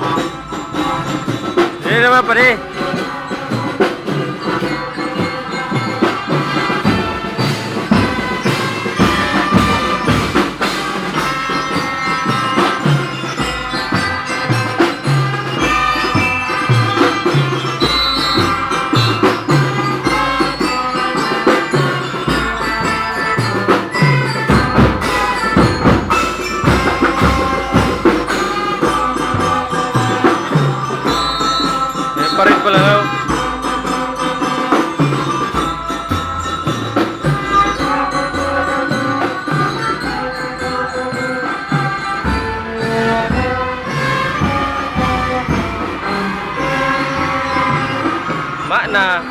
Hindi naman pare. Parit pala daw. Mana?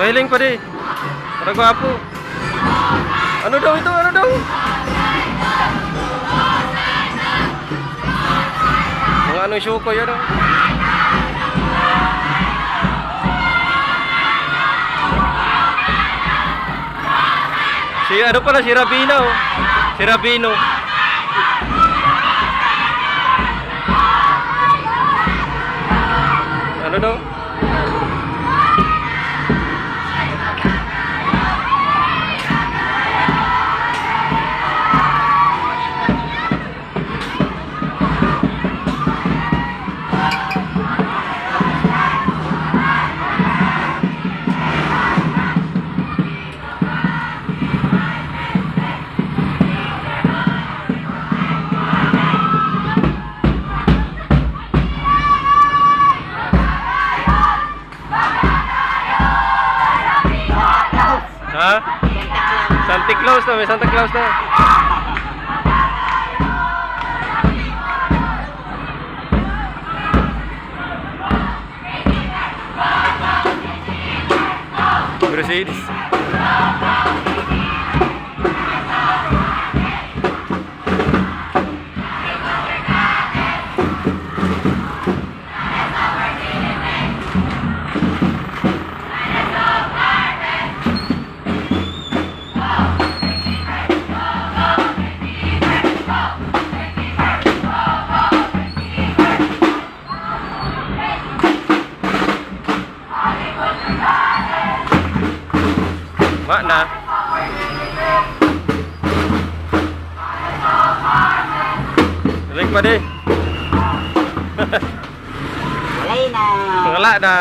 Oiling pa di. Para gwapo. Ano daw ito? Ano daw? Mga anong show ko yan oh. Si ano pala, si Rabino oh. Si Rabino. Ano daw? Ha? Santa Claus na, may Santa Claus na. Mercedes. Mana? Balik pa di. Wala na. Wala na.